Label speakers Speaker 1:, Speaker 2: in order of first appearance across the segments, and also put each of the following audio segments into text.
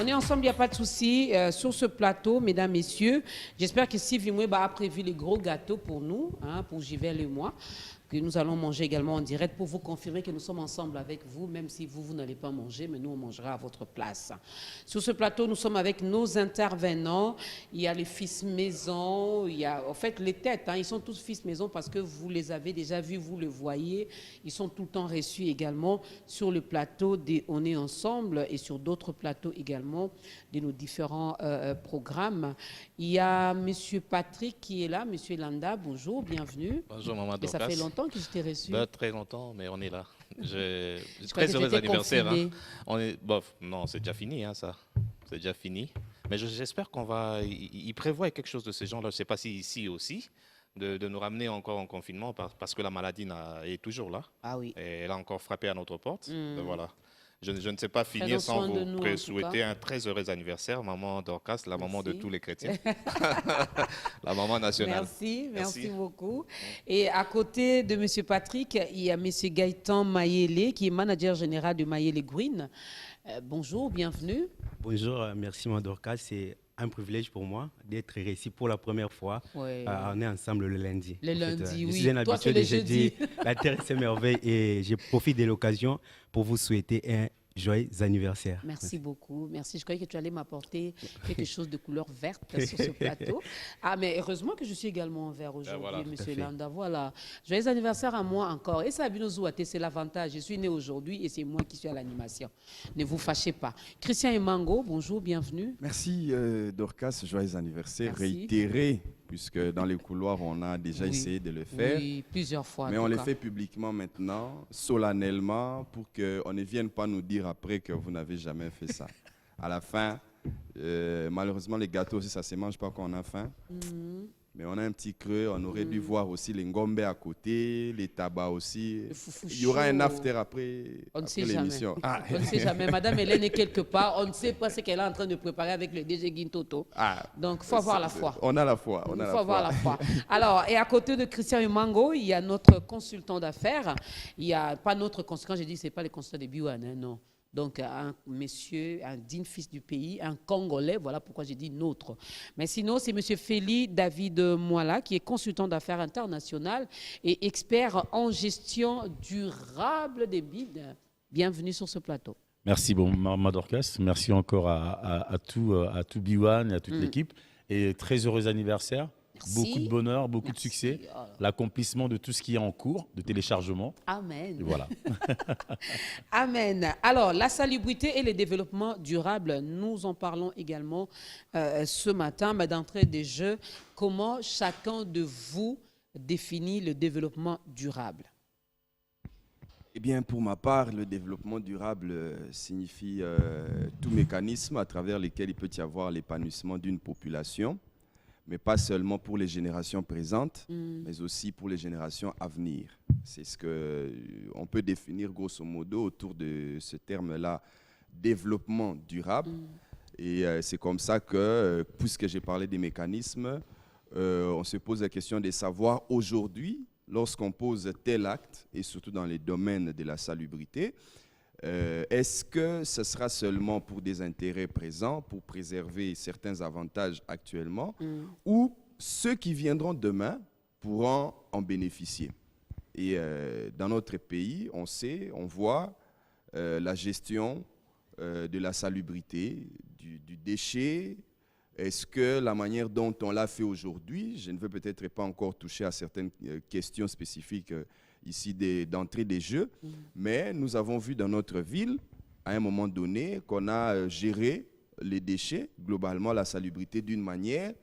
Speaker 1: on est ensemble, il n'y a pas de souci. Sur ce plateau, mesdames, messieurs, j'espère que Sylvie Moueba a prévu les gros gâteaux pour nous, hein, pour Givel et moi, que nous allons manger également en direct pour vous confirmer que nous sommes ensemble avec vous, même si vous n'allez pas manger, mais nous, on mangera à votre place. Sur ce plateau, nous sommes avec nos intervenants. Il y a les fils maison, il y a, en fait, les têtes, hein, ils sont tous fils maison parce que vous les avez déjà vus, vous le voyez. Ils sont tout le temps reçus également sur le plateau des On est ensemble et sur d'autres plateaux également de nos différents programmes. Il y a M. Patrick qui est là, M. Landa, bonjour, bienvenue.
Speaker 2: Bonjour, Maman Dorcas.
Speaker 1: Ça fait longtemps que je t'ai reçu.
Speaker 2: Très longtemps, mais on est là.
Speaker 1: Très
Speaker 2: heureux anniversaire. Hein. Non, c'est déjà fini, hein, ça. C'est déjà fini. Mais j'espère qu'on va... Il prévoit quelque chose de ces gens-là. Je ne sais pas si ici aussi, de nous ramener encore en confinement parce que la maladie est toujours là.
Speaker 1: Ah oui.
Speaker 2: Et elle a encore frappé à notre porte. Donc voilà. Je ne sais pas finir sans vous souhaiter un très heureux anniversaire, Maman Dorcas, la maman de tous les chrétiens. La maman nationale.
Speaker 1: Merci beaucoup. Et à côté de M. Patrick, il y a M. Gaëtan Mayele, qui est manager général de Mayele Green. Bonjour, bienvenue.
Speaker 3: Bonjour, merci Maman Dorcas. C'est un privilège pour moi d'être ici pour la première fois.
Speaker 1: Ouais.
Speaker 3: On est ensemble le lundi.
Speaker 1: Le lundi, oui.
Speaker 3: Je suis un habitué
Speaker 1: de
Speaker 3: jeudi. La terre, c'est merveille et je profite de l'occasion pour vous souhaiter un joyeux anniversaire.
Speaker 1: Merci beaucoup. Merci. Je croyais que tu allais m'apporter quelque chose de couleur verte sur ce plateau. Ah, mais heureusement que je suis également en vert aujourd'hui,
Speaker 2: voilà,
Speaker 1: monsieur Landa. Voilà. Joyeux anniversaire à moi encore. Et ça, c'est l'avantage. Je suis né aujourd'hui et c'est moi qui suis à l'animation. Ne vous fâchez pas. Christian Emango, bonjour, bienvenue.
Speaker 4: Merci Dorcas, joyeux anniversaire.
Speaker 1: Merci.
Speaker 4: Réitéré, puisque dans les couloirs, on a déjà essayé de le faire.
Speaker 1: Oui, plusieurs fois.
Speaker 4: Mais on le fait publiquement maintenant, solennellement, pour qu'on ne vienne pas nous dire après que vous n'avez jamais fait ça. À la fin, malheureusement, les gâteaux aussi, ça ne se mange pas quand on a faim. Mais on a un petit creux, on aurait dû voir aussi les ngombe à côté, les tabacs aussi. Il y aura un after après l'émission.
Speaker 1: On ne sait jamais. Madame Hélène est quelque part, on ne sait pas ce qu'elle est en train de préparer avec le DG Gintoto. Donc, il faut avoir la foi.
Speaker 4: On a la foi.
Speaker 1: Il faut avoir la foi. Alors, et à côté de Christian Emango, il y a notre consultant d'affaires. Il n'y a pas notre consultant, j'ai dit, ce n'est pas le consultant de Biwan, hein, non. Donc, un monsieur, un digne fils du pays, un Congolais, voilà pourquoi j'ai dit notre. Mais sinon, c'est monsieur Félix David Moala, qui est consultant d'affaires international et expert en gestion durable des bides. Bienvenue sur ce plateau.
Speaker 5: Merci, Maman Dorcas. Merci encore à tout Biwan et à toute l'équipe. Et très heureux anniversaire.
Speaker 1: Merci.
Speaker 5: Beaucoup de bonheur, beaucoup de succès, l'accomplissement de tout ce qui est en cours, de téléchargement.
Speaker 1: Amen.
Speaker 5: Et voilà.
Speaker 1: Amen. Alors, la salubrité et le développement durable, nous en parlons également ce matin. Mais d'entrée des jeux, comment chacun de vous définit le développement durable?
Speaker 4: Eh bien, pour ma part, le développement durable signifie tout mécanisme à travers lequel il peut y avoir l'épanouissement d'une population, mais pas seulement pour les générations présentes, mais aussi pour les générations à venir. C'est ce qu'on peut définir grosso modo autour de ce terme-là, développement durable. Et c'est comme ça que, puisque j'ai parlé des mécanismes, on se pose la question de savoir aujourd'hui, lorsqu'on pose tel acte, et surtout dans les domaines de la salubrité, est-ce que ce sera seulement pour des intérêts présents, pour préserver certains avantages actuellement, ou ceux qui viendront demain pourront en bénéficier? Et dans notre pays, on sait, on voit la gestion de la salubrité, du déchet. Est-ce que la manière dont on l'a fait aujourd'hui, je ne veux peut-être pas encore toucher à certaines questions spécifiques ici d'entrée des jeux, mais nous avons vu dans notre ville, à un moment donné, qu'on a géré les déchets, globalement la salubrité d'une manière,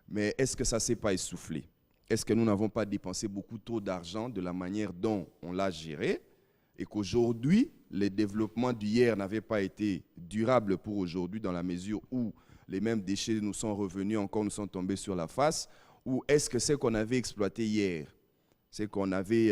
Speaker 4: mais est-ce que ça ne s'est pas essoufflé? Est-ce que nous n'avons pas dépensé beaucoup trop d'argent de la manière dont on l'a géré et qu'aujourd'hui, les développements d'hier n'avaient pas été durables pour aujourd'hui dans la mesure où les mêmes déchets nous sont revenus, encore nous sont tombés sur la face, ou est-ce que c'est qu'on avait exploité hier, c'est qu'on avait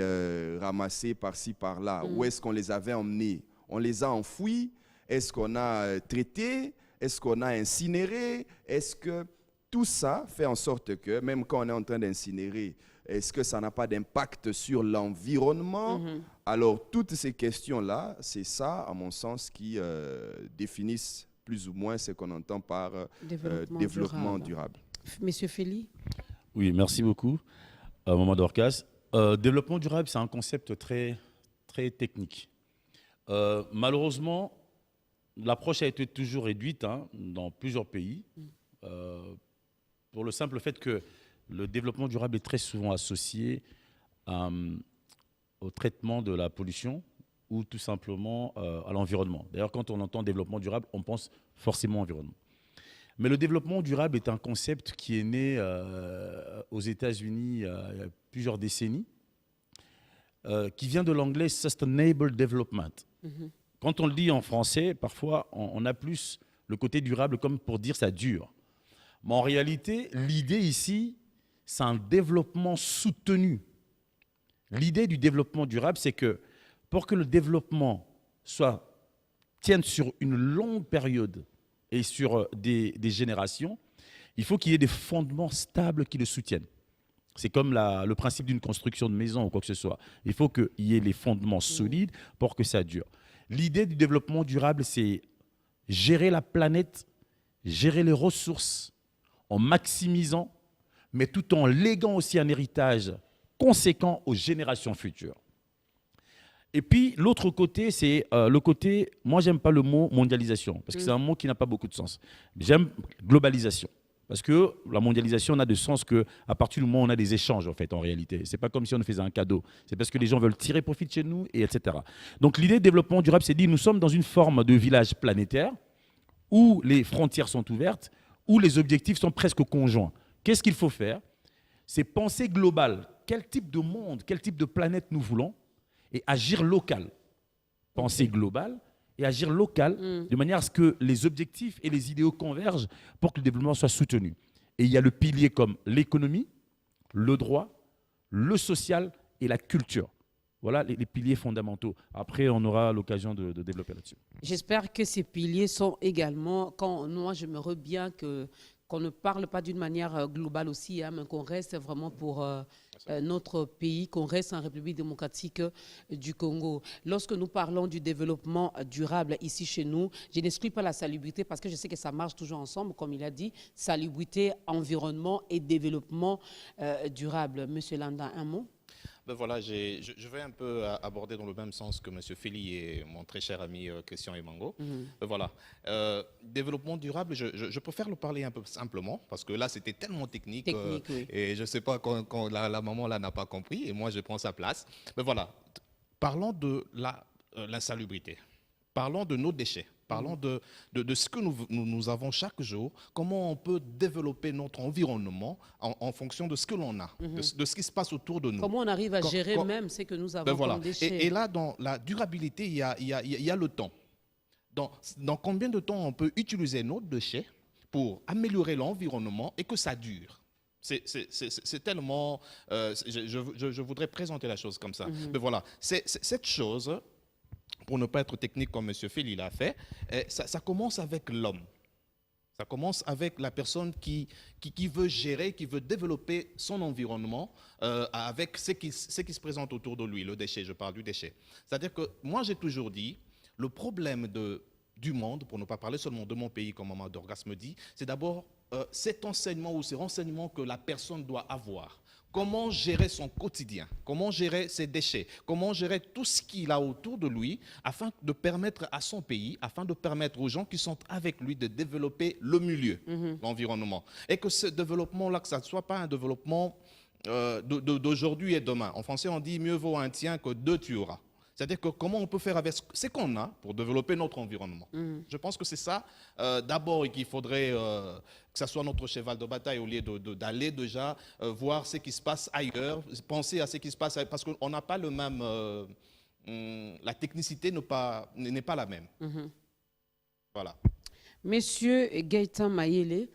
Speaker 4: ramassé par-ci, par-là, où est-ce qu'on les avait emmenés? On les a enfouis? Est-ce qu'on a traité? Est-ce qu'on a incinéré? Est-ce que tout ça fait en sorte que, même quand on est en train d'incinérer, est-ce que ça n'a pas d'impact sur l'environnement? Alors, toutes ces questions-là, c'est ça, à mon sens, qui définissent plus ou moins ce qu'on entend par développement durable.
Speaker 1: Monsieur Feli?
Speaker 5: Oui, merci beaucoup, Maman Dorcas. Développement durable, c'est un concept très, très technique. Malheureusement, l'approche a été toujours réduite dans plusieurs pays, pour le simple fait que le développement durable est très souvent associé au traitement de la pollution ou tout simplement à l'environnement. D'ailleurs, quand on entend développement durable, on pense forcément environnement. Mais le développement durable est un concept qui est né aux États-Unis il y a plusieurs décennies, qui vient de l'anglais Sustainable Development. Quand on le dit en français, parfois, on a plus le côté durable comme pour dire ça dure. Mais en réalité, l'idée ici, c'est un développement soutenu. L'idée du développement durable, c'est que pour que le développement tienne sur une longue période et sur des générations, il faut qu'il y ait des fondements stables qui le soutiennent. C'est comme le principe d'une construction de maison ou quoi que ce soit. Il faut qu'il y ait les fondements solides pour que ça dure. L'idée du développement durable, c'est gérer la planète, gérer les ressources en maximisant, mais tout en léguant aussi un héritage conséquent aux générations futures. Et puis, l'autre côté, c'est le côté, moi, j'aime pas le mot mondialisation, parce que c'est un mot qui n'a pas beaucoup de sens. J'aime globalisation, parce que la mondialisation n'a de sens qu'à partir du moment où on a des échanges, en fait, en réalité. C'est pas comme si on faisait un cadeau. C'est parce que les gens veulent tirer profit de chez nous, et etc. Donc, l'idée de développement durable, c'est dit, nous sommes dans une forme de village planétaire, où les frontières sont ouvertes, où les objectifs sont presque conjoints. Qu'est-ce qu'il faut faire? C'est penser global. Quel type de monde, quel type de planète nous voulons? Et agir local. Penser global et agir local de manière à ce que les objectifs et les idéaux convergent pour que le développement soit soutenu. Et il y a le pilier comme l'économie, le droit, le social et la culture. Voilà les piliers fondamentaux. Après, on aura l'occasion de développer là-dessus.
Speaker 1: J'espère que ces piliers sont également, moi je me bien qu'on ne parle pas d'une manière globale aussi, mais qu'on reste vraiment pour notre pays, qu'on reste en République démocratique du Congo. Lorsque nous parlons du développement durable ici chez nous, je n'exclus pas la salubrité parce que je sais que ça marche toujours ensemble, comme il a dit, salubrité, environnement et développement durable. Monsieur Landa, un mot?
Speaker 2: Ben voilà, je vais un peu aborder dans le même sens que M. Feli et mon très cher ami Christian Emango. Ben voilà, développement durable, je préfère le parler un peu simplement parce que là, c'était tellement technique
Speaker 1: oui.
Speaker 2: et je ne sais pas quand la maman là n'a pas compris et moi, je prends sa place. Mais voilà, parlons de l'insalubrité, parlons de nos déchets. Parlons de ce que nous avons chaque jour, comment on peut développer notre environnement en fonction de ce que l'on a, de ce qui se passe autour de nous.
Speaker 1: Comment on arrive à gérer même ce que nous avons comme déchets.
Speaker 2: Et là, dans la durabilité, il y a le temps. Dans combien de temps on peut utiliser nos déchets pour améliorer l'environnement et que ça dure? C'est tellement... je voudrais présenter la chose comme ça. Mais voilà, cette chose... Pour ne pas être technique comme M. Feli l'a fait, ça commence avec l'homme. Ça commence avec la personne qui veut gérer, qui veut développer son environnement avec ce qui se présente autour de lui, le déchet, je parle du déchet. C'est-à-dire que moi, j'ai toujours dit, le problème du monde, pour ne pas parler seulement de mon pays, comme Maman Dorcas me dit, c'est d'abord cet enseignement ou ces renseignements que la personne doit avoir. Comment gérer son quotidien, comment gérer ses déchets, comment gérer tout ce qu'il a autour de lui afin de permettre à son pays, afin de permettre aux gens qui sont avec lui de développer le milieu, l'environnement. Et que ce développement-là, que ça ne soit pas un développement d'aujourd'hui et demain. En français, on dit mieux vaut un tien que deux tu auras. C'est-à-dire que comment on peut faire avec ce qu'on a pour développer notre environnement. Je pense que c'est ça, d'abord, et qu'il faudrait que ce soit notre cheval de bataille au lieu d'aller déjà voir ce qui se passe ailleurs, penser à ce qui se passe ailleurs, parce qu'on n'a pas le même... la technicité n'est pas la même. Voilà.
Speaker 1: Monsieur Gaëtan Mayele,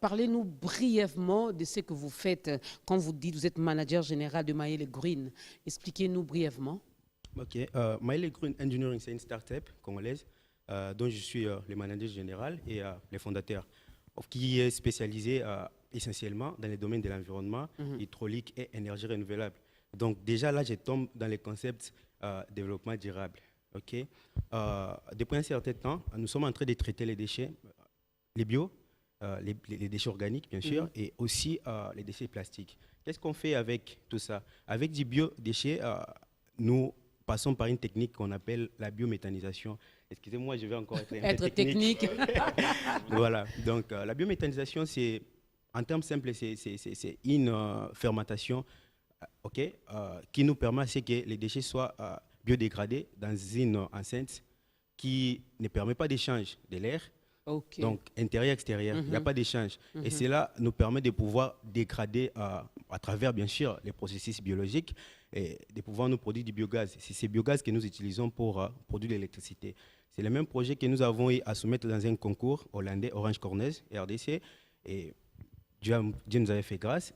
Speaker 1: parlez-nous brièvement de ce que vous faites quand vous dites que vous êtes manager général de Mayele Green. Expliquez-nous brièvement.
Speaker 3: Ok, Mayele Green Engineering, c'est une start-up congolaise dont je suis le manager général et le fondateur, qui est spécialisé essentiellement dans les domaines de l'environnement, hydraulique et énergie renouvelable. Donc déjà là, je tombe dans les concepts développement durable. OK. Depuis un certain temps, nous sommes en train de traiter les déchets, les bio, les déchets organiques, bien sûr, et aussi les déchets plastiques. Qu'est-ce qu'on fait avec tout ça? Avec du biodéchet, nous passons par une technique qu'on appelle la biométhanisation. Excusez-moi, je vais encore être un peu technique. Voilà. Donc, la biométhanisation, c'est, en termes simples, c'est une fermentation qui nous permet à ce que les déchets soient biodégradés dans une enceinte qui ne permet pas d'échange de l'air. Donc, intérieur-extérieur, il n'y a pas d'échange. Et cela nous permet de pouvoir dégrader à travers, bien sûr, les processus biologiques et de pouvoir nous produire du biogaz. C'est ce biogaz que nous utilisons pour produire l'électricité. C'est le même projet que nous avons eu à soumettre dans un concours hollandais, Orange Corners, RDC. Et Dieu nous avait fait grâce.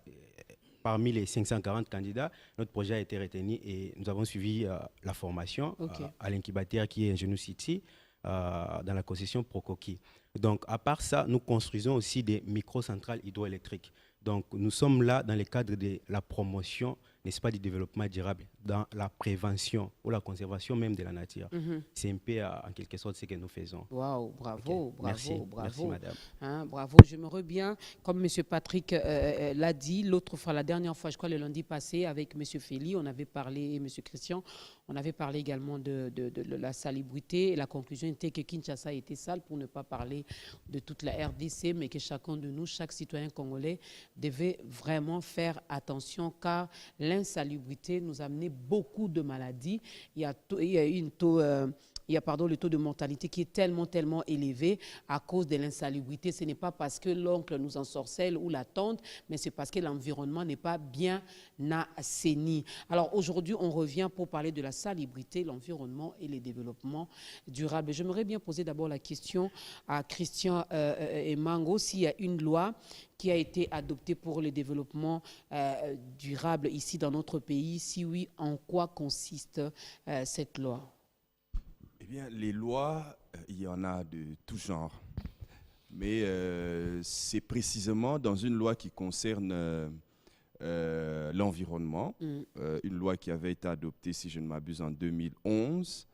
Speaker 3: Parmi les 540 candidats, notre projet a été retenu et nous avons suivi la formation à l'incubateur qui est Ingenieux City dans la concession Procoki. Donc, à part ça, nous construisons aussi des microcentrales hydroélectriques. Donc, nous sommes là dans le cadre de la promotion, n'est-ce pas, du développement durable, dans la prévention ou la conservation même de la nature. C'est un peu, en quelque sorte, ce que nous faisons.
Speaker 1: Waouh, bravo, bravo, bravo.
Speaker 3: Merci, madame.
Speaker 1: Hein, bravo, j'aimerais bien, comme M. Patrick l'a dit, la dernière fois, je crois le lundi passé, avec M. Feli, on avait parlé, et M. Christian, on avait parlé également de la salubrité. Et la conclusion était que Kinshasa était sale, pour ne pas parler de toute la RDC, mais que chacun de nous, chaque citoyen congolais, devait vraiment faire attention, car l'insalubrité nous a amené beaucoup de maladies. Il y a le taux de mortalité qui est tellement élevé à cause de l'insalubrité. Ce n'est pas parce que l'oncle nous ensorcelle ou la tante, mais c'est parce que l'environnement n'est pas bien assaini. Alors aujourd'hui, on revient pour parler de la salubrité, l'environnement et les développements durables. J'aimerais bien poser d'abord la question à Christian et Mango, s'il y a une loi qui a été adoptée pour le développement durable ici dans notre pays. Si oui, en quoi consiste cette loi?
Speaker 4: Eh bien, les lois, il y en a de tout genre. Mais c'est précisément dans une loi qui concerne l'environnement, une loi qui avait été adoptée, si je ne m'abuse, en 2011,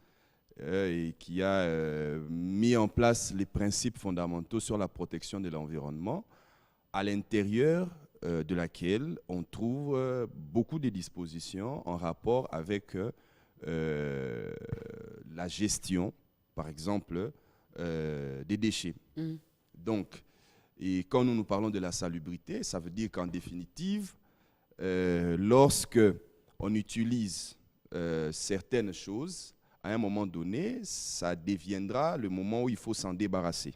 Speaker 4: et qui a mis en place les principes fondamentaux sur la protection de l'environnement, à l'intérieur de laquelle on trouve beaucoup de dispositions en rapport avec la gestion, par exemple, des déchets. Donc, et quand nous parlons de la salubrité, ça veut dire qu'en définitive, lorsque on utilise certaines choses, à un moment donné, ça deviendra le moment où il faut s'en débarrasser.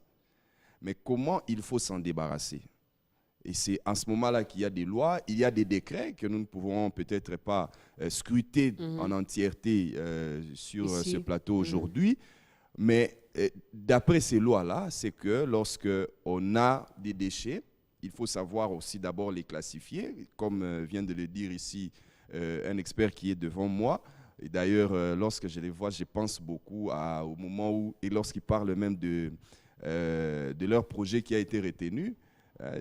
Speaker 4: Mais comment il faut s'en débarrasser? Et c'est à ce moment-là qu'il y a des lois, il y a des décrets que nous ne pouvons peut-être pas scruter en entièreté sur ce plateau aujourd'hui. Mais d'après ces lois-là, c'est que lorsque on a des déchets, il faut savoir aussi d'abord les classifier, comme vient de le dire ici un expert qui est devant moi. Et d'ailleurs, lorsque je les vois, je pense beaucoup au moment où, et lorsqu'ils parlent même de leur projet qui a été retenu,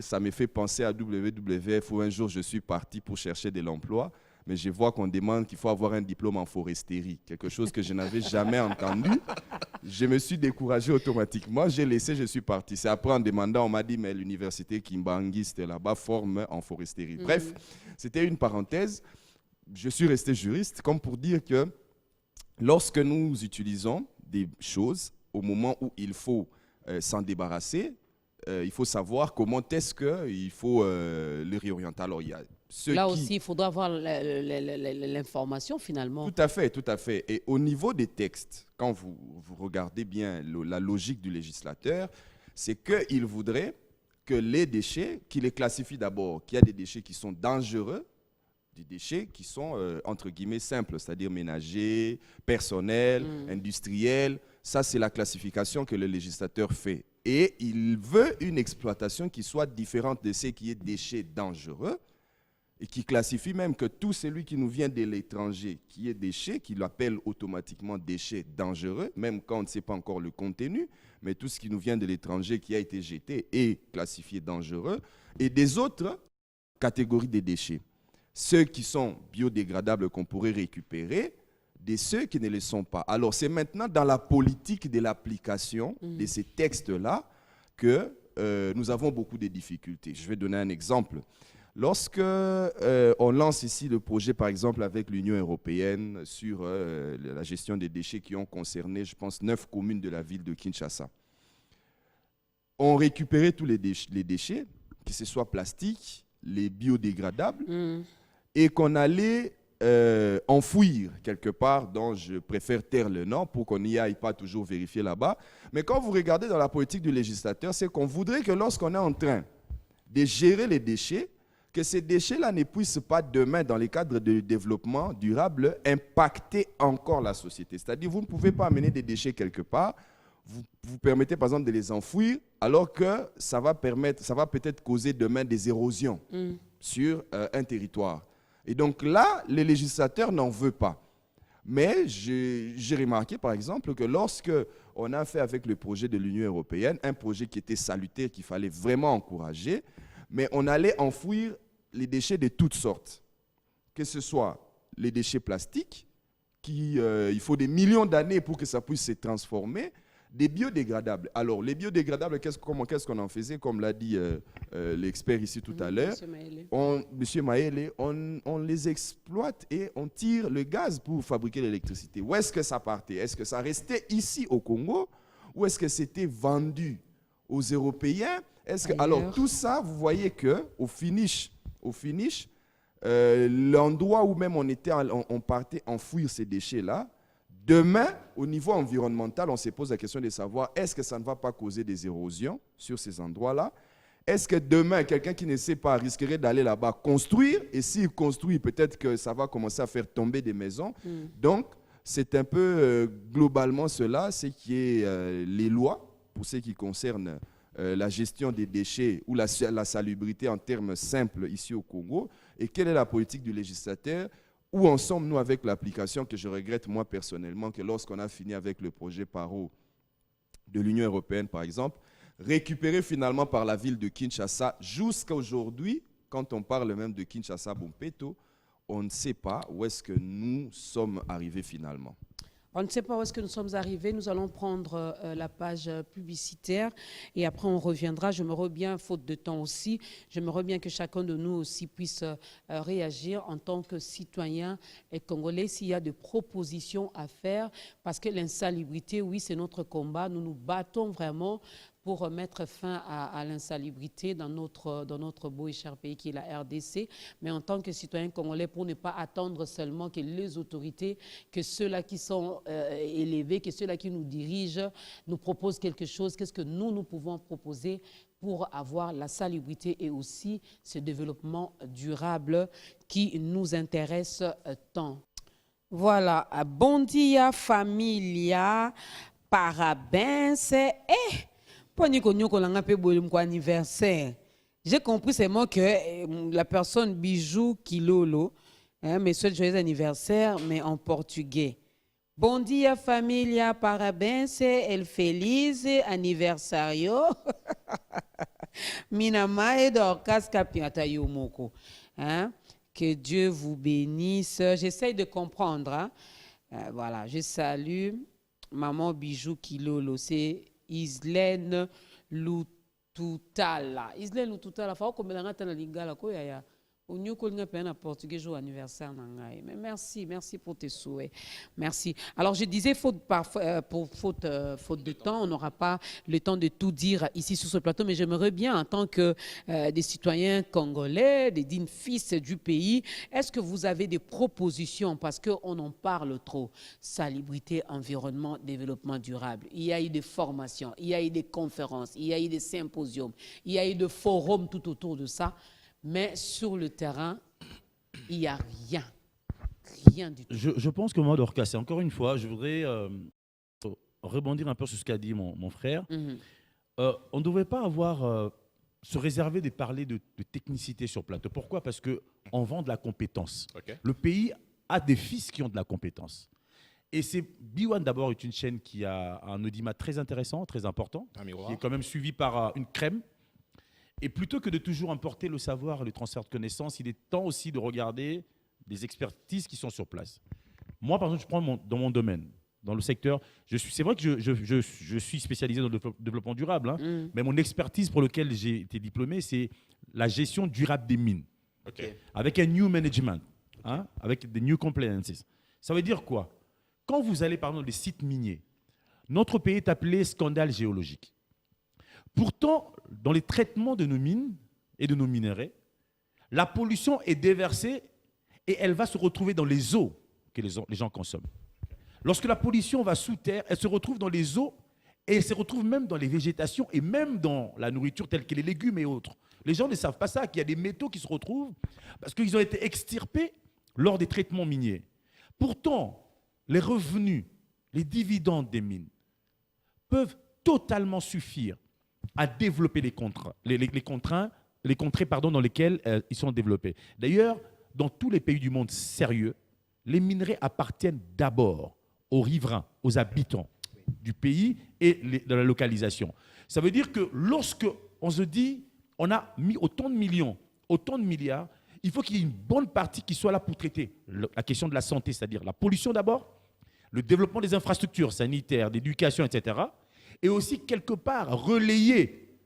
Speaker 4: ça me fait penser à WWF où un jour je suis parti pour chercher de l'emploi, mais je vois qu'on demande qu'il faut avoir un diplôme en foresterie, quelque chose que je n'avais jamais entendu. Je me suis découragé automatiquement, j'ai laissé, je suis parti. C'est après en demandant, on m'a dit, mais l'université Kimbangi, c'était là-bas, forme en foresterie. Bref, c'était une parenthèse. Je suis resté juriste, comme pour dire que lorsque nous utilisons des choses, au moment où il faut s'en débarrasser, il faut savoir comment est-ce qu'il faut le réorienter. Alors, il y a
Speaker 1: là aussi, il faudra avoir l'information finalement.
Speaker 4: Tout à fait, tout à fait. Et au niveau des textes, quand vous regardez bien la logique du législateur, c'est qu'il voudrait que les déchets, qu'il les classifie d'abord, qu'il y a des déchets qui sont dangereux, des déchets qui sont, entre guillemets, simples, c'est-à-dire ménagers, personnels, industriels. Ça, c'est la classification que le législateur fait. Et il veut une exploitation qui soit différente de ce qui est déchets dangereux et qui classifie même que tout celui qui nous vient de l'étranger, qui est déchet, qui l'appelle automatiquement déchets dangereux, même quand on ne sait pas encore le contenu, mais tout ce qui nous vient de l'étranger qui a été jeté est classifié dangereux. Et des autres catégories de déchets. Ceux qui sont biodégradables qu'on pourrait récupérer, de ceux qui ne le sont pas. Alors, c'est maintenant dans la politique de l'application de ces textes-là que nous avons beaucoup de difficultés. Je vais donner un exemple. Lorsque on lance ici le projet, par exemple, avec l'Union européenne sur la gestion des déchets qui ont concerné, je pense, 9 communes de la ville de Kinshasa, on récupérait tous les déchets, que ce soit plastique, les biodégradables, et qu'on allait enfouir quelque part, dont je préfère taire le nom pour qu'on n'y aille pas toujours vérifier là-bas. Mais quand vous regardez dans la politique du législateur, c'est qu'on voudrait que lorsqu'on est en train de gérer les déchets, que ces déchets-là ne puissent pas demain, dans les cadres de développement durable, impacter encore la société. C'est-à-dire, vous ne pouvez pas amener des déchets quelque part, vous permettez par exemple de les enfouir, alors que ça va peut-être causer demain des érosions sur un territoire. Et donc là, le législateur n'en veut pas. Mais j'ai remarqué par exemple que lorsque on a fait avec le projet de l'Union européenne, un projet qui était salutaire, qu'il fallait vraiment encourager, mais on allait enfouir les déchets de toutes sortes, que ce soit les déchets plastiques, il faut des millions d'années pour que ça puisse se transformer, des biodégradables. Alors, les biodégradables, qu'est-ce qu'on en faisait, comme l'a dit l'expert ici tout à l'heure, Monsieur Maëlle, on les exploite et on tire le gaz pour fabriquer l'électricité. Où est-ce que ça partait? Est-ce que ça restait ici au Congo ou est-ce que c'était vendu aux Européens? Alors, tout ça, vous voyez qu'au finish, l'endroit où même on partait enfouir ces déchets-là, demain, au niveau environnemental, on se pose la question de savoir est-ce que ça ne va pas causer des érosions sur ces endroits-là? Est-ce que demain, quelqu'un qui ne sait pas risquerait d'aller là-bas construire? Et s'il construit, peut-être que ça va commencer à faire tomber des maisons. Donc, c'est un peu globalement cela, c'est qui est les lois, pour ce qui concerne la gestion des déchets ou la salubrité en termes simples ici au Congo. Et quelle est la politique du législateur? Où en sommes-nous avec l'application, que je regrette moi personnellement que lorsqu'on a fini avec le projet PARO de l'Union européenne par exemple, récupéré finalement par la ville de Kinshasa jusqu'à aujourd'hui, quand on parle même de Kinshasa-Bompeto, on ne sait pas où est-ce que nous sommes arrivés finalement.
Speaker 1: On ne sait pas où est-ce que nous sommes arrivés. Nous allons prendre la page publicitaire et après on reviendra. J'aimerais bien, faute de temps aussi, j'aimerais bien que chacun de nous aussi puisse réagir en tant que citoyen et congolais s'il y a des propositions à faire. Parce que l'insalubrité, oui, c'est notre combat. Nous nous battons vraiment pour mettre fin à l'insalubrité dans notre beau et cher pays qui est la RDC. Mais en tant que citoyen congolais, pour ne pas attendre seulement que les autorités, que ceux-là qui sont élevés, que ceux-là qui nous dirigent, nous proposent quelque chose, qu'est-ce que nous pouvons proposer pour avoir la salubrité et aussi ce développement durable qui nous intéresse tant. Voilà, bon dia familia, parabéns, anniversaire. J'ai compris seulement que la personne Bijou Kilolo me souhaite joyeux anniversaire, mais en portugais. Bon dia familia, parabéns, el feliz aniversario. Minamae Dorcas Capiata Yomoko. Que Dieu vous bénisse. J'essaye de comprendre. Voilà, je salue maman Bijou Kilolo. C'est Islaine Lututala. Islaine Lututala, faut que je me lingala ko ya. Au mieux qu'on ait un portugais jour anniversaire nangai. Mais merci pour tes souhaits. Merci. Alors je disais faute de temps, on n'aura pas le temps de tout dire ici sur ce plateau, mais j'aimerais bien en tant que des citoyens congolais, des dignes fils du pays, est-ce que vous avez des propositions parce qu'on en parle trop? Salubrité, environnement, développement durable. Il y a eu des formations, il y a eu des conférences, il y a eu des symposiums, il y a eu des forums tout autour de ça. Mais sur le terrain, il n'y a rien. Rien du tout.
Speaker 5: Je pense que moi, Dorcas, c'est encore une fois, je voudrais rebondir un peu sur ce qu'a dit mon frère. On ne devrait pas se réserver de parler de technicité sur plateau. Pourquoi? Parce qu'on vend de la compétence. Okay. Le pays a des fils qui ont de la compétence. Et c'est B1 d'abord est une chaîne qui a un audimat très intéressant, très important, qui est quand même suivi par une crème. Et plutôt que de toujours importer le savoir, le transfert de connaissances, il est temps aussi de regarder les expertises qui sont sur place. Moi, par exemple, je prends dans mon domaine, dans le secteur, c'est vrai que je suis spécialisé dans le développement durable, hein, mais mon expertise pour laquelle j'ai été diplômé, c'est la gestion durable des mines.
Speaker 2: Ok.
Speaker 5: Avec un new management, hein, avec des new compliances. Ça veut dire quoi? Quand vous allez, par exemple, dans les sites miniers, notre pays est appelé scandale géologique. Pourtant, dans les traitements de nos mines et de nos minerais, la pollution est déversée et elle va se retrouver dans les eaux que les gens consomment. Lorsque la pollution va sous terre, elle se retrouve dans les eaux et elle se retrouve même dans les végétations et même dans la nourriture telle que les légumes et autres. Les gens ne savent pas ça, qu'il y a des métaux qui se retrouvent parce qu'ils ont été extirpés lors des traitements miniers. Pourtant, les revenus, les dividendes des mines peuvent totalement suffire à développer les contrées dans lesquelles ils sont développés. D'ailleurs, dans tous les pays du monde sérieux, les minerais appartiennent d'abord aux riverains, aux habitants du pays et de la localisation. Ça veut dire que lorsque on se dit on a mis autant de millions, autant de milliards, il faut qu'il y ait une bonne partie qui soit là pour traiter la question de la santé, c'est-à-dire la pollution d'abord, le développement des infrastructures sanitaires, d'éducation, etc. Et aussi quelque part relayer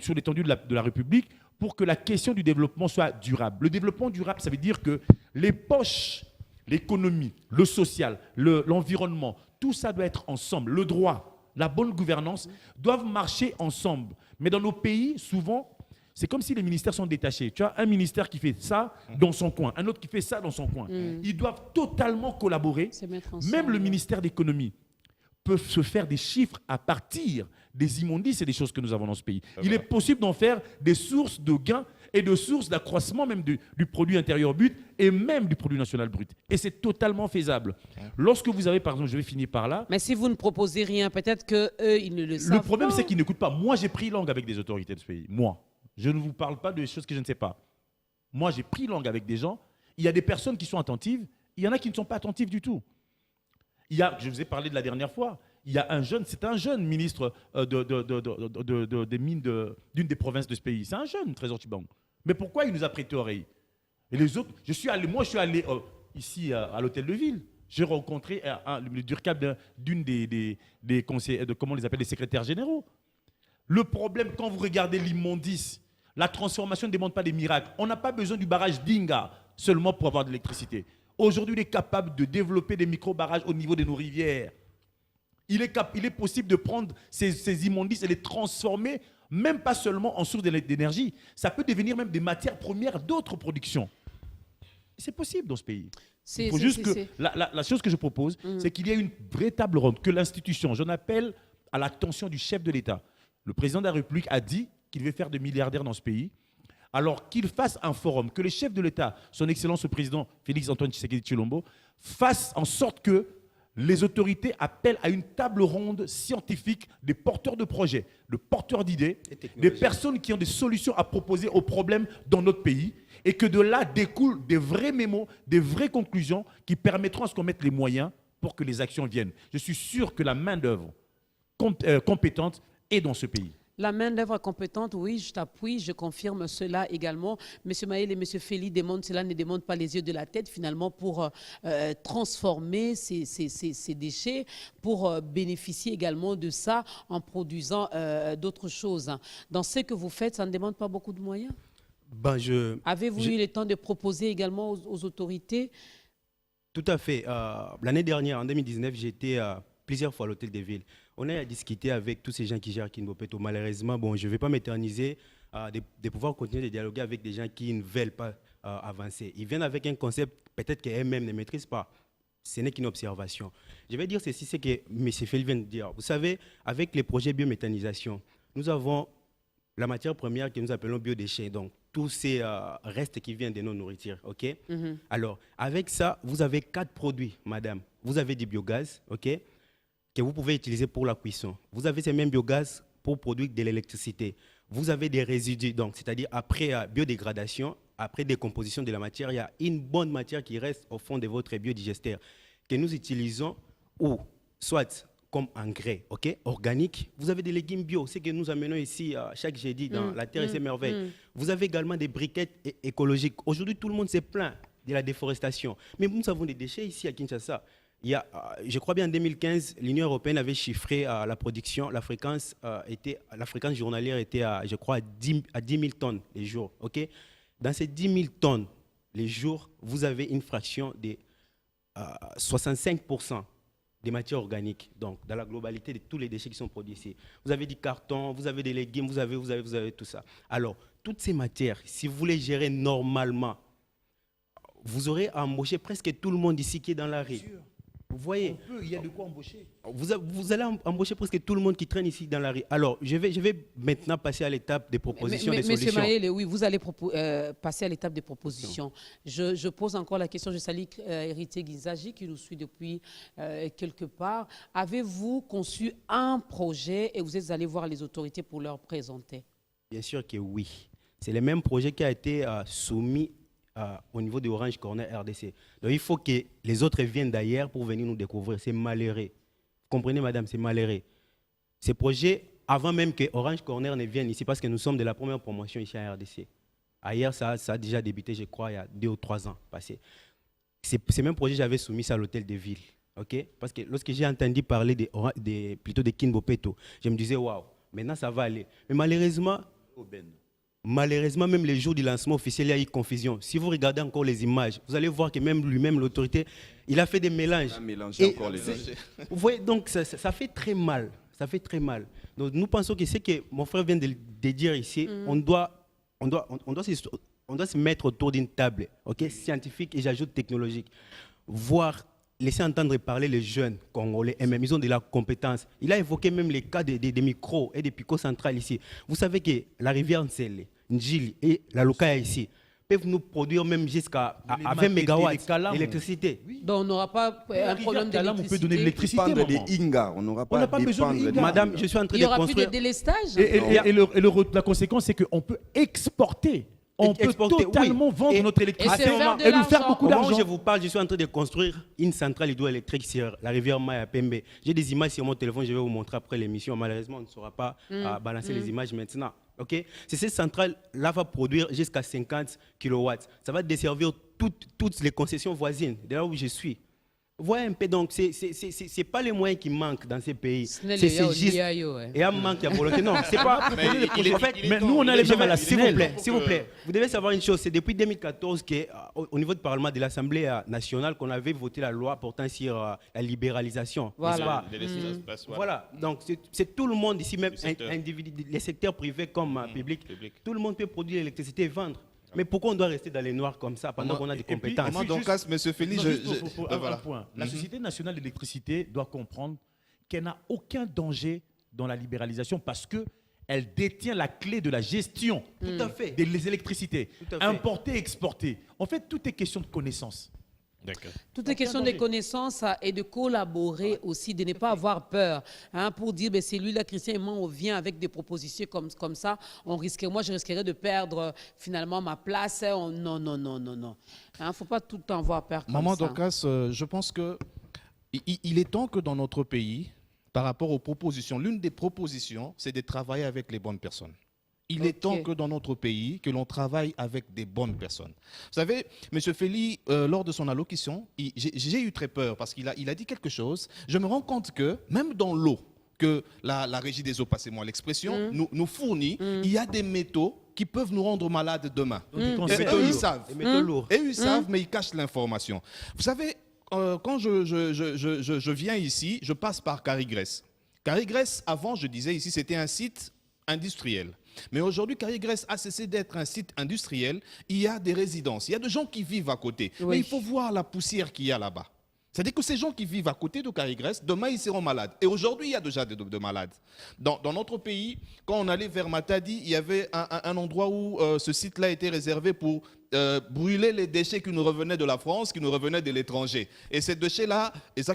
Speaker 5: sur l'étendue de la République pour que la question du développement soit durable. Le développement durable, ça veut dire que les poches, l'économie, le social, l'environnement, tout ça doit être ensemble. Le droit, la bonne gouvernance doivent marcher ensemble. Mais dans nos pays, souvent, c'est comme si les ministères sont détachés. Tu as un ministère qui fait ça dans son coin, un autre qui fait ça dans son coin. Ils doivent totalement collaborer. Même le ministère d'économie peut se faire des chiffres à partir des immondices et des choses que nous avons dans ce pays. Il est possible d'en faire des sources de gains et de sources d'accroissement même du produit intérieur brut et même du produit national brut. Et c'est totalement faisable. Lorsque vous avez, par exemple, je vais finir par là.
Speaker 1: Mais si vous ne proposez rien, peut-être qu'eux, ils ne le savent pas.
Speaker 5: Le problème, c'est qu'ils n'écoutent pas. Moi, j'ai pris langue avec des autorités de ce pays. Moi. Je ne vous parle pas de choses que je ne sais pas. Moi, j'ai pris langue avec des gens. Il y a des personnes qui sont attentives. Il y en a qui ne sont pas attentives du tout. Je vous ai parlé de la dernière fois. Il y a c'est un jeune ministre des mines d'une des provinces de ce pays. C'est un jeune, Trésor Tchibango. Mais pourquoi il nous a prêté oreille? Et les autres, je suis allé ici à l'hôtel de ville. J'ai rencontré le DURCAP d'une des conseillers, comment on les appelle, les secrétaires généraux. Le problème, quand vous regardez l'immondice, la transformation ne demande pas des miracles. On n'a pas besoin du barrage d'Inga seulement pour avoir de l'électricité. Aujourd'hui, il est capable de développer des micro-barrages au niveau de nos rivières. Il est possible de prendre ces immondices et les transformer, même pas seulement en source d'énergie. Ça peut devenir même des matières premières d'autres productions. C'est possible dans ce pays. Il faut juste que la chose que je propose, c'est qu'il y ait une véritable ronde, que l'institution, j'en appelle à l'attention du chef de l'État. Le président de la République a dit qu'il veut faire de milliardaires dans ce pays. Alors qu'il fasse un forum, que les chefs de l'État, son Excellence le président Félix-Antoine Tshisekedi Tshilombo, fassent en sorte que les autorités appellent à une table ronde scientifique des porteurs de projets, de porteurs d'idées, des personnes qui ont des solutions à proposer aux problèmes dans notre pays, et que de là découlent des vrais mémos, des vraies conclusions qui permettront à ce qu'on mette les moyens pour que les actions viennent. Je suis sûr que la main-d'œuvre compétente est dans ce pays.
Speaker 1: La main-d'œuvre compétente, oui, je t'appuie, je confirme cela également. M. Maël et M. Feli demandent, cela ne demande pas les yeux de la tête, finalement, pour transformer ces déchets, pour bénéficier également de ça en produisant d'autres choses. Dans ce que vous faites, ça ne demande pas beaucoup de moyens? Avez-vous eu le temps de proposer également aux autorités?
Speaker 3: Tout à fait. L'année dernière, en 2019, j'étais plusieurs fois à l'hôtel des villes. On a discuté avec tous ces gens qui gèrent Kinbopeto. Malheureusement, je ne vais pas m'éterniser de pouvoir continuer de dialoguer avec des gens qui ne veulent pas avancer. Ils viennent avec un concept peut-être qu'eux-mêmes ne maîtrisent pas. Ce n'est qu'une observation. Je vais dire ceci, c'est que M. Feli vient de dire. Vous savez, avec les projets biométhanisation, nous avons la matière première que nous appelons biodéchets. Donc, tous ces restes qui viennent de nos nourritures. Okay? Alors, avec ça, vous avez 4 produits, madame. Vous avez du biogaz, ok, que vous pouvez utiliser pour la cuisson. Vous avez ces mêmes biogaz pour produire de l'électricité. Vous avez des résidus, donc c'est-à-dire après biodégradation, après décomposition de la matière, il y a une bonne matière qui reste au fond de votre biodigester que nous utilisons ou soit comme engrais, ok, organique. Vous avez des légumes bio, c'est que nous amenons ici chaque jeudi dans La Terre et ses merveilles. Vous avez également des briquettes écologiques. Aujourd'hui, tout le monde se plaint de la déforestation. Mais nous avons des déchets ici à Kinshasa. Il y a, je crois bien en 2015, l'Union européenne avait chiffré la production, la fréquence journalière était, je crois, à 10 000 tonnes les jours. Okay? Dans ces 10 000 tonnes les jours, vous avez une fraction de 65% des matières organiques, donc dans la globalité de tous les déchets qui sont produits ici. Vous avez du carton, vous avez des légumes, vous avez tout ça. Alors, toutes ces matières, si vous voulez gérer normalement, vous aurez à embaucher presque tout le monde ici qui est dans la rue. Vous voyez,
Speaker 5: Il y a de quoi embaucher.
Speaker 3: vous allez embaucher presque tout le monde qui traîne ici dans la rue. Alors, je vais maintenant passer à l'étape des propositions, des solutions.
Speaker 1: Monsieur Maëlle, oui, vous allez passer à l'étape des propositions. Je pose encore la question, je salue Héritier Guizaji qui nous suit depuis quelque part. Avez-vous conçu un projet et vous êtes allé voir les autorités pour leur présenter? Bien
Speaker 3: sûr que oui. C'est le même projet qui a été soumis au niveau de Orange Corner RDC. Donc il faut que les autres viennent d'ailleurs pour venir nous découvrir. C'est malheureux. Vous comprenez, madame, c'est malheureux. Ces projets, avant même que Orange Corner ne vienne ici, parce que nous sommes de la première promotion ici à RDC. Ailleurs, ça a déjà débuté, je crois, il y a 2 ou 3 ans passés. Ces mêmes projets, j'avais soumis ça à l'hôtel de ville. Okay? Parce que lorsque j'ai entendu parler plutôt de Kin Bopeto, je me disais, waouh, maintenant ça va aller. Mais malheureusement, même les jours du lancement officiel, il y a eu confusion. Si vous regardez encore les images, vous allez voir que même lui-même, l'autorité, il a fait des mélanges.
Speaker 4: Il a mélangé encore les déchets.
Speaker 3: Vous voyez, donc ça fait très mal. Ça fait très mal. Donc nous pensons que ce que mon frère vient de dire ici, on doit se mettre autour d'une table, okay, scientifique et j'ajoute technologique. Voir, laisser entendre parler les jeunes congolais, et même ils ont de la compétence. Il a évoqué même les cas des micros et des picots centrales ici. Vous savez que la rivière Nsele, Njili et la Lokaya ici peuvent nous produire même jusqu'à 20 mégawatts d'électricité.
Speaker 1: Oui. Donc on n'aura pas un problème d'électricité.
Speaker 5: On peut donner de l'électricité.
Speaker 4: Des Inga, on n'aura pas
Speaker 5: besoin de Inga.
Speaker 3: Madame, je suis en train de construire.
Speaker 1: Il n'y aura plus de délestage.
Speaker 5: Et la conséquence, c'est qu'on peut exporter. On peut totalement vendre notre électricité
Speaker 1: et
Speaker 5: nous faire beaucoup d'argent.
Speaker 3: Quand je vous parle, je suis en train de construire une centrale hydroélectrique sur la rivière Maya Pembe. J'ai des images sur mon téléphone, je vais vous montrer après l'émission. Malheureusement, on ne saura pas balancer les images maintenant. Okay? Cette centrale-là va produire jusqu'à 50 kW. Ça va desservir toutes les concessions voisines, de là où je suis. Vous voyez un peu, donc, c'est pas les moyens qui manquent dans ces pays. C'est juste. Et un manque de volonté. Non, c'est pas.
Speaker 5: Mais nous, on a les mêmes à la SNEL.
Speaker 3: S'il vous plaît, vous devez savoir une chose. C'est depuis 2014 qu'au niveau du Parlement de l'Assemblée nationale qu'on avait voté la loi portant sur la libéralisation.
Speaker 1: Voilà.
Speaker 3: Voilà. Donc, c'est tout le monde ici, même les secteurs privés comme publics. Tout le monde peut produire l'électricité et vendre. Mais pourquoi on doit rester dans les noirs comme ça pendant qu'on a des compétences?
Speaker 2: Monsieur Félix,
Speaker 5: un point. La Société nationale d'électricité doit comprendre qu'elle n'a aucun danger dans la libéralisation parce qu'elle détient la clé de la gestion des électricités. Importer, exporter. En fait, tout est question de connaissance.
Speaker 1: Tout est question de connaissances et de collaborer aussi, de ne pas avoir peur. Pour dire, ben, c'est lui, là, Christian, et moi, on vient avec des propositions comme ça. Moi, je risquerais de perdre finalement ma place. Non. Il ne faut pas tout le temps avoir peur comme
Speaker 2: Maman
Speaker 1: ça.
Speaker 2: Dorcas, je pense qu'il est temps que dans notre pays, par rapport aux propositions, l'une des propositions, c'est de travailler avec les bonnes personnes. Il est temps que dans notre pays, que l'on travaille avec des bonnes personnes. Vous savez, M. Félix, lors de son allocution, j'ai eu très peur parce qu'il a dit quelque chose. Je me rends compte que même dans l'eau, que la Régie des eaux, passez-moi l'expression, nous fournit, il y a des métaux qui peuvent nous rendre malades demain. Et eux, ils savent. Et eux, ils savent, mais ils cachent l'information. Vous savez, quand je viens ici, je passe par Carigres. Carigres, avant, je disais ici, c'était un site industriel. Mais aujourd'hui, Carigres a cessé d'être un site industriel. Il y a des résidences, il y a des gens qui vivent à côté. Oui. Mais il faut voir la poussière qu'il y a là-bas. C'est-à-dire que ces gens qui vivent à côté de Carigres, demain, ils seront malades. Et aujourd'hui, il y a déjà de malades. Dans notre pays, quand on allait vers Matadi, il y avait un endroit où ce site-là était réservé pour brûler les déchets qui nous revenaient de la France, qui nous revenaient de l'étranger. Et ces déchets-là, ils sont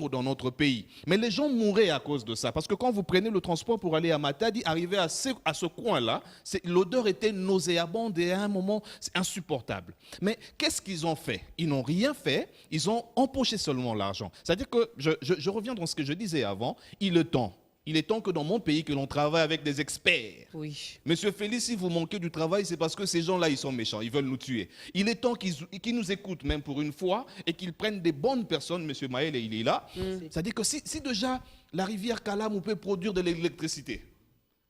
Speaker 2: dans notre pays. Mais les gens mouraient à cause de ça. Parce que quand vous prenez le transport pour aller à Matadi, arriver à ce coin-là, l'odeur était nauséabonde et à un moment, c'est insupportable. Mais qu'est-ce qu'ils ont fait? Ils n'ont rien fait. Ils ont empoché seulement l'argent. C'est-à-dire que, je reviens dans ce que je disais avant, il est temps
Speaker 6: Il est temps que dans mon pays, que l'on travaille avec des experts.
Speaker 1: Oui.
Speaker 6: Monsieur Félix, si vous manquez du travail, c'est parce que ces gens-là, ils sont méchants, ils veulent nous tuer. Il est temps qu'ils nous écoutent même pour une fois et qu'ils prennent des bonnes personnes. Monsieur Maël, il est là. C'est-à-dire que si déjà la rivière Kalamou peut produire de l'électricité,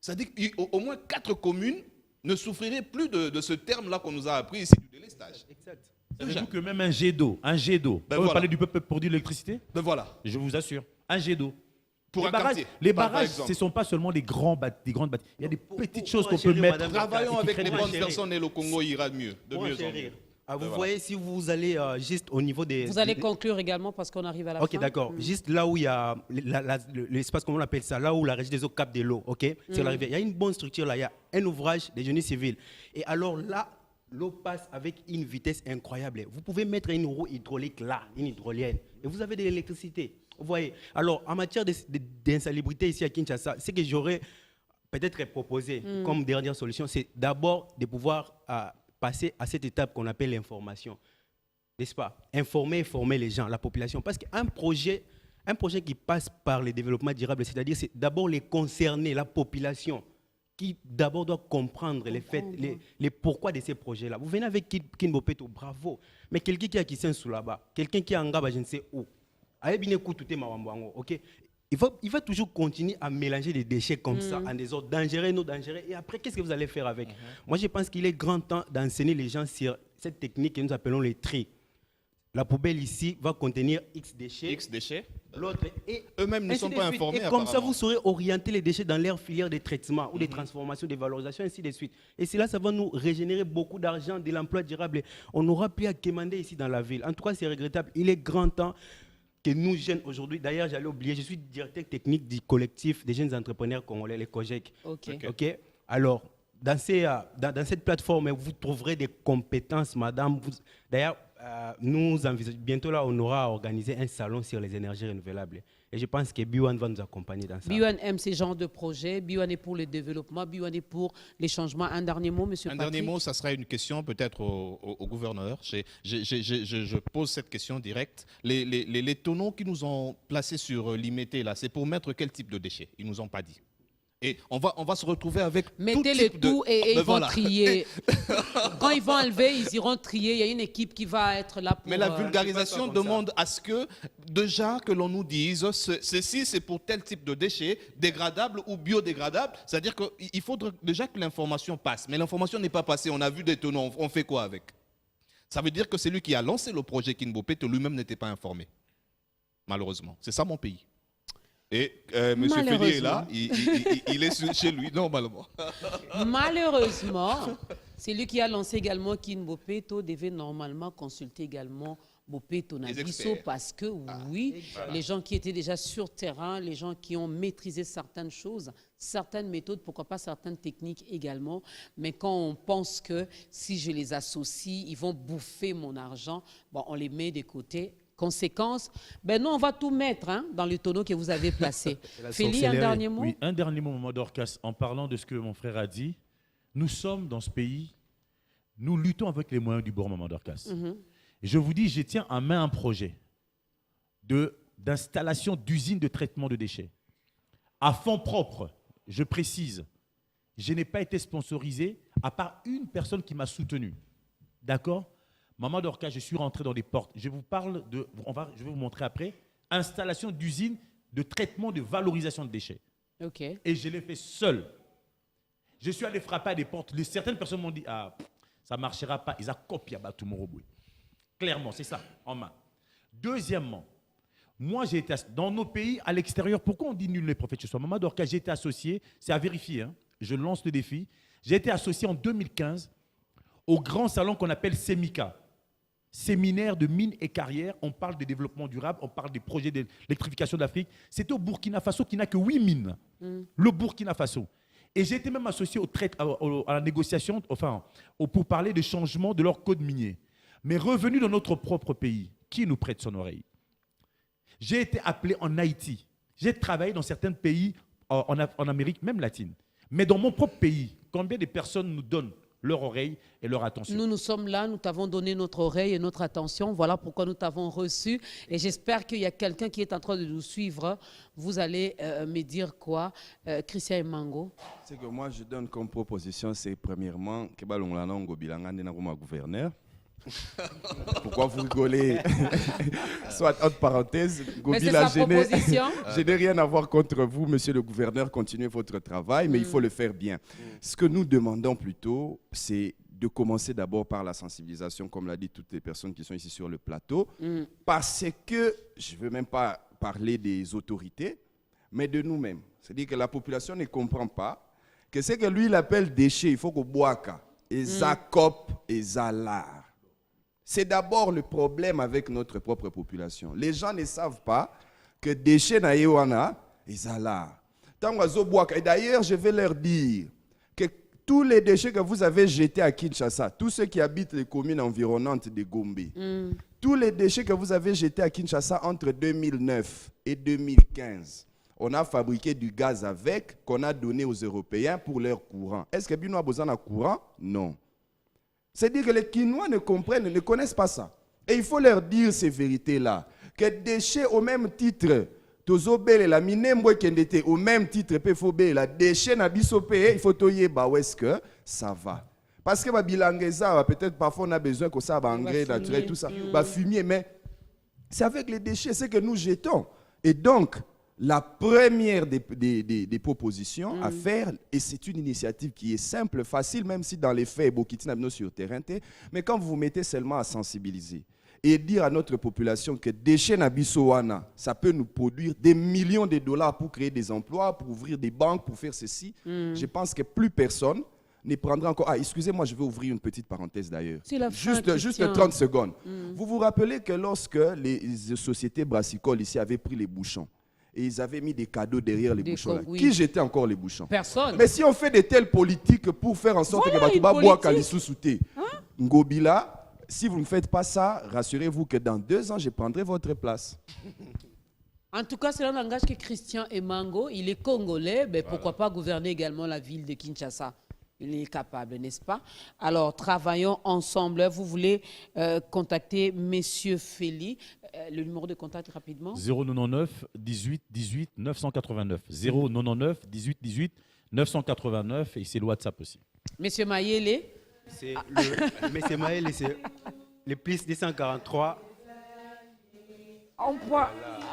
Speaker 6: c'est-à-dire qu'au moins 4 communes ne souffriraient plus de ce terme-là qu'on nous a appris ici du délestage.
Speaker 3: Exact.
Speaker 5: Savez-vous que même un jet d'eau, quand vous
Speaker 6: voilà.
Speaker 5: parlez du peuple pour produire de l'électricité,
Speaker 6: Ben voilà.
Speaker 5: je vous assure, un jet d'eau.
Speaker 6: Pour un quartier,
Speaker 5: les
Speaker 6: par
Speaker 5: barrages,
Speaker 6: exemple.
Speaker 5: ce ne sont pas seulement des grandes bâtiments. Il y a des petites choses qu'on peut
Speaker 3: enchérir,
Speaker 5: mettre.
Speaker 3: madame,
Speaker 6: Travaillons avec les
Speaker 3: Pour
Speaker 6: bonnes
Speaker 3: enchérir.
Speaker 6: personnes et le Congo ira mieux, de
Speaker 3: Pour
Speaker 6: mieux en mieux.
Speaker 3: enchérir. Ah, vous
Speaker 6: Ben voilà.
Speaker 3: voyez, si vous allez juste au niveau des...
Speaker 1: Vous allez conclure également parce qu'on arrive à la fin.
Speaker 3: Ok, d'accord. Juste là où il y a l'espace, comment on appelle ça, là où la régie des eaux capte de l'eau, ok, sur la rivière. Il y a une bonne structure là, il y a un ouvrage des génies civils. Et alors là, l'eau passe avec une vitesse incroyable. Vous pouvez mettre une roue hydraulique là, une hydrolienne, et vous avez de l'électricité. Vous voyez. Alors, en matière d'insalubrité ici à Kinshasa, ce que j'aurais peut-être proposé comme dernière solution, c'est d'abord de pouvoir passer à cette étape qu'on appelle l'information. N'est-ce pas? Informer et former les gens, la population. Parce qu'un projet qui passe par le développement durable, c'est-à-dire c'est d'abord les concerner, la population, qui d'abord doit comprendre les faits, les pourquoi de ces projets-là. Vous venez avec Kinbopeto, bravo. Mais quelqu'un qui a Kissin sous là-bas, quelqu'un qui a Ngaba, je ne sais où, ok? Il va toujours continuer à mélanger des déchets comme ça, en des ordres dangereux, non dangereux. Et après, qu'est-ce que vous allez faire avec? Moi, je pense qu'il est grand temps d'enseigner les gens sur cette technique que nous appelons le tri. La poubelle ici va contenir X déchets.
Speaker 6: X déchets.
Speaker 3: L'autre et
Speaker 6: Eux-mêmes ne
Speaker 3: ainsi
Speaker 6: sont
Speaker 3: de
Speaker 6: pas
Speaker 3: suite.
Speaker 6: informés.
Speaker 3: Et comme ça,
Speaker 6: apparemment.
Speaker 3: vous saurez orienter les déchets dans leur filière de traitement ou de transformation, de valorisation, ainsi de suite. Et cela, ça va nous régénérer beaucoup d'argent, de l'emploi durable. On n'aura plus à quémander ici dans la ville. En tout cas, c'est regrettable. Il est grand temps que nous, jeunes, aujourd'hui, d'ailleurs, j'allais oublier, je suis directeur technique du collectif des jeunes entrepreneurs congolais, les COGEC.
Speaker 1: Ok.
Speaker 3: Ok. Alors, dans cette plateforme, vous trouverez des compétences, madame. D'ailleurs, nous envisageons, bientôt là, on aura organisé un salon sur les énergies renouvelables. Et je pense que B1 va nous accompagner dans ça.
Speaker 1: B1 aime ces genres de projets. B1 est pour le développement. B1 est pour les changements. Un dernier mot, monsieur
Speaker 2: Un
Speaker 1: Patrick.
Speaker 2: dernier mot, ça serait une question peut-être au gouverneur. Je pose cette question directe. Les tonneaux qui nous ont placés sur l'IMET, là, c'est pour mettre quel type de déchets? Ils ne nous ont pas dit. Et on va se retrouver avec
Speaker 1: Mettez
Speaker 2: tout
Speaker 1: le
Speaker 2: type
Speaker 1: tout et ils
Speaker 2: Ben
Speaker 1: vont
Speaker 2: voilà.
Speaker 1: trier. Quand ils vont enlever, ils iront trier. Il y a une équipe qui va être là pour...
Speaker 2: Mais la
Speaker 3: je
Speaker 2: vulgarisation
Speaker 3: fais pas comme
Speaker 2: demande à ce que, déjà, que l'on nous dise ceci, c'est pour tel type de déchets, dégradable ou biodégradable. C'est-à-dire qu'il faudrait déjà que l'information passe. Mais l'information n'est pas passée. On a vu des tonneaux. On fait quoi avec? Ça veut dire que celui qui a lancé le projet Kinbopeto lui-même n'était pas informé. Malheureusement. C'est ça mon pays. Et M. Félier est là, il est chez lui, normalement.
Speaker 1: Malheureusement, celui qui a lancé également Kinbopeto devait normalement consulter également Bopeto
Speaker 6: Les
Speaker 1: Nabiso
Speaker 6: experts.
Speaker 1: parce que oui, les gens qui étaient déjà sur terrain, les gens qui ont maîtrisé certaines choses, certaines méthodes, pourquoi pas certaines techniques également. Mais quand on pense que si je les associe, ils vont bouffer mon argent, bon, on les met de côté. Conséquence, ben nous, on va tout mettre dans le tonneau que vous avez placé.
Speaker 3: la
Speaker 1: Félix, un
Speaker 3: sorcellerie.
Speaker 1: dernier mot?
Speaker 5: Oui, un dernier mot, Maman Dorcas, en parlant de ce que mon frère a dit. Nous sommes dans ce pays, nous luttons avec les moyens du bord, Maman Dorcas. Et je vous dis, je tiens en main un projet d'installation d'usines de traitement de déchets. À fonds propres, je précise, je n'ai pas été sponsorisé, à part une personne qui m'a soutenu. D'accord? Maman Dorcas, je suis rentré dans des portes. Je vous parle de, je vais vous montrer après, installation d'usines de traitement de valorisation de déchets.
Speaker 1: Ok.
Speaker 5: Et je l'ai fait seul. Je suis allé frapper à des portes. Certaines personnes m'ont dit, ah, ça ne marchera pas. Ils ont copié à tout mon robot. Clairement, c'est ça, en main. Deuxièmement, moi, j'ai été dans nos pays, à l'extérieur, pourquoi on dit nul les prophètes chez soi? Maman Dorcas, j'ai été associé, c'est à vérifier, hein, je lance le défi. J'ai été associé en 2015 au grand salon qu'on appelle SEMICA. Séminaire de mines et carrières, on parle de développement durable, on parle des projets d'électrification de l'Afrique. C'était au Burkina Faso qui n'a que 8 mines. Le Burkina Faso. Et j'ai été même associé à la négociation, pour parler des changements de leur code minier. Mais revenu dans notre propre pays, qui nous prête son oreille? J'ai été appelé en Haïti. J'ai travaillé dans certains pays en Amérique, même latine. Mais dans mon propre pays, combien de personnes nous donnent leur oreille et leur attention.
Speaker 1: Nous sommes là, nous t'avons donné notre oreille et notre attention. Voilà pourquoi nous t'avons reçu. Et j'espère qu'il y a quelqu'un qui est en train de nous suivre. Vous allez me dire quoi, Christian Emango?
Speaker 4: C'est que moi, je donne comme proposition, c'est premièrement, que Balonglano Bilangande n'a pas gouverneur. Pourquoi vous rigolez? Soit entre parenthèses, Gobi la proposition. Je n'ai rien à voir contre vous, monsieur le gouverneur, continuez votre travail, mais il faut le faire bien. Ce que nous demandons plutôt, c'est de commencer d'abord par la sensibilisation, comme l'a dit toutes les personnes qui sont ici sur le plateau, parce que, je ne veux même pas parler des autorités, mais de nous-mêmes. C'est-à-dire que la population ne comprend pas que ce que lui il appelle déchets, il faut que boaka, et zakop, et zalar. C'est d'abord le problème avec notre propre population. Les gens ne savent pas que déchets na yewana et zala. Et d'ailleurs, je vais leur dire que tous les déchets que vous avez jetés à Kinshasa, tous ceux qui habitent les communes environnantes de Gombe, tous les déchets que vous avez jetés à Kinshasa entre 2009 et 2015, on a fabriqué du gaz avec, qu'on a donné aux Européens pour leur courant. Est-ce que Bino a besoin d'un courant? Non. C'est-à-dire que les Kinois ne comprennent, ne connaissent pas ça. Et il faut leur dire ces vérités-là. Que déchets au même titre, tozobele la minembo kendete au même titre, la déchets na bisopé, il faut toyer bah où est-ce que ça va. Parce que bilangeza, peut-être parfois on a besoin que ça va engrais naturel, tout ça, fumier, mais c'est avec les déchets, c'est que nous jetons. Et donc, la première des propositions à faire, et c'est une initiative qui est simple, facile, même si dans les faits, Bokiti n'a pas sur terrain, mais quand vous vous mettez seulement à sensibiliser et dire à notre population que déchets Nabisowana, ça peut nous produire des millions de dollars pour créer des emplois, pour ouvrir des banques, pour faire ceci, je pense que plus personne ne prendra encore... Ah, excusez-moi, je vais ouvrir une petite parenthèse d'ailleurs. Juste 30 secondes. Vous vous rappelez que lorsque les sociétés brassicoles ici avaient pris les bouchons, et ils avaient mis des cadeaux derrière les bouchons. Oui. Qui jetait encore les bouchons?
Speaker 1: Personne.
Speaker 4: Mais si on fait de telles politiques pour faire en sorte que Batouba boit Kalissou Souté, Ngobila, si vous ne faites pas ça, rassurez-vous que dans 2 ans, je prendrai votre place.
Speaker 1: En tout cas, c'est là langage que Christian Emango, il est congolais, mais pourquoi pas gouverner également la ville de Kinshasa? Il est capable, n'est-ce pas? Alors, travaillons ensemble. Vous voulez contacter Monsieur Feli. Le numéro de contact rapidement?
Speaker 5: 099 18 18 989. 099 18 18 989 et c'est le WhatsApp aussi.
Speaker 1: Monsieur Mayele?
Speaker 3: Monsieur Mayele, c'est le plus 243.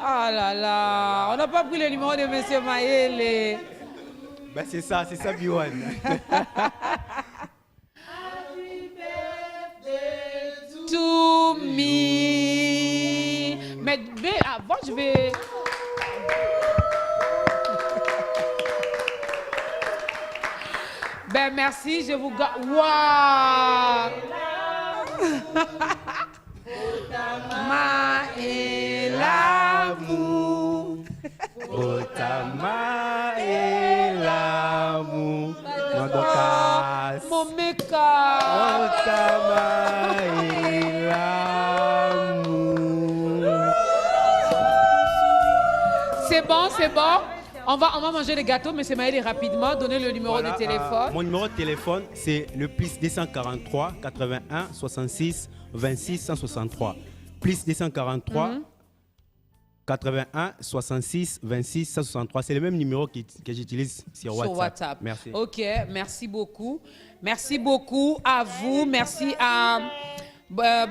Speaker 1: Ah là là, on n'a pas pris le numéro de Monsieur Mayele.
Speaker 3: Ben c'est ça Biwan.
Speaker 1: To me. Mais avant, je vais... Ben merci, je vous garde... Waouh. Ma et l'amour.
Speaker 3: Otama et l'amour.
Speaker 1: Mon méca.
Speaker 3: Otama et l'amour.
Speaker 1: C'est bon, c'est bon. On va manger les gâteaux, mais c'est Maëlle rapidement. Donnez le numéro de téléphone.
Speaker 3: Mon numéro de téléphone, c'est le plus 243 81 66 26 163. Plus 243 81 66 26 163. C'est le même numéro que j'utilise sur WhatsApp. Merci.
Speaker 1: Ok, merci beaucoup. Merci beaucoup à vous. Merci à...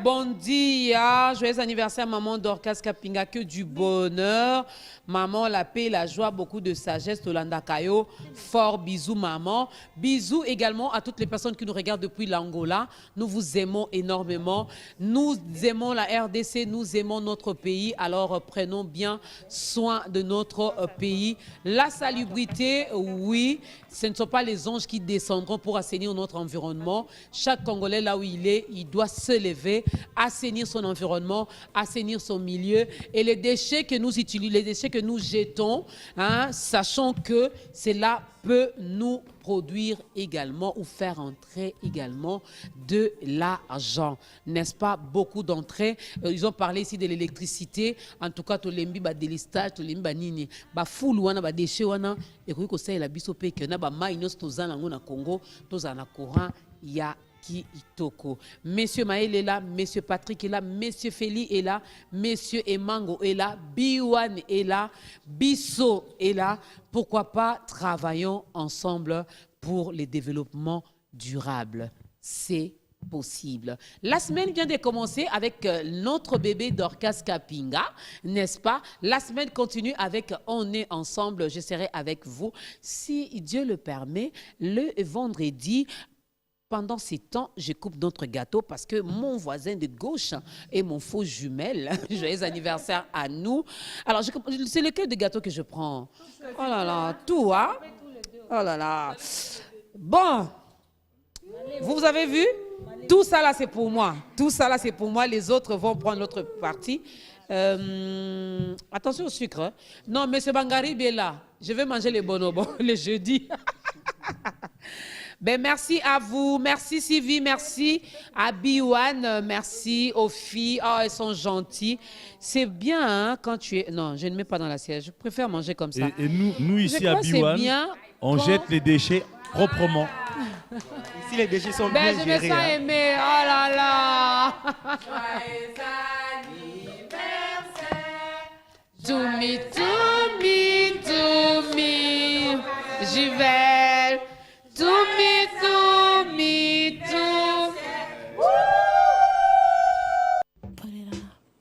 Speaker 1: Bon dia, joyeux anniversaire maman Dorcas Kapinga, que du bonheur. Maman, la paix, la joie, beaucoup de sagesse, Tolanda Kayo. Fort bisous maman. Bisous également à toutes les personnes qui nous regardent depuis l'Angola. Nous vous aimons énormément. Nous aimons la RDC, nous aimons notre pays. Alors prenons bien soin de notre pays. La salubrité, oui, ce ne sont pas les anges qui descendront pour assainir notre environnement. Chaque Congolais, là où il est, il doit se lever, assainir son environnement, assainir son milieu. Et les déchets que nous utilisons, les déchets que nous jetons, sachant que cela peut nous produire également ou faire entrer également de l'argent. N'est-ce pas? Beaucoup d'entrées. Ils ont parlé ici de l'électricité. En tout cas, tolembi ba délistage, tolembi ba nini, ba foule wana ba déchets wana. Et que ça la biso pe que na ba mainos tozana ngona Congo, tozana courant Yaki Itoko. Monsieur Maël est là, Monsieur Patrick est là, Monsieur Feli est là, Monsieur Emango est là, Biwan est là, Bisso est là. Pourquoi pas travaillons ensemble pour le développement durable. C'est possible. La semaine vient de commencer avec notre bébé Dorcas Kapinga, n'est-ce pas? La semaine continue avec On est ensemble, je serai avec vous. Si Dieu le permet, le vendredi, pendant ces temps, je coupe notre gâteau parce que mon voisin de gauche est mon faux jumelle. Joyeux anniversaire à nous. Alors, c'est lequel de gâteau que je prends? Oh là là, tout, hein? Oh là là. Bon, vous avez vu? Tout ça là, c'est pour moi. Tout ça là, c'est pour moi. Les autres vont prendre l'autre partie. Attention au sucre. Hein? Non, M. Bangarib est là. Je vais manger les bonobos le jeudi. Ben, merci à vous. Merci Sylvie. Merci à Biwan. Merci aux filles. Oh, elles sont gentilles. C'est bien hein, quand tu es... Non, je ne mets pas dans l'assiette. Je préfère manger comme ça.
Speaker 5: Et nous ici à Biwan, on jette les déchets proprement.
Speaker 3: Ici, les déchets sont bien
Speaker 1: je
Speaker 3: gérés.
Speaker 1: me sens aimée. Oh là là.
Speaker 7: Joyeux anniversaire.
Speaker 1: To me, to me, to me. Juvel. To me, to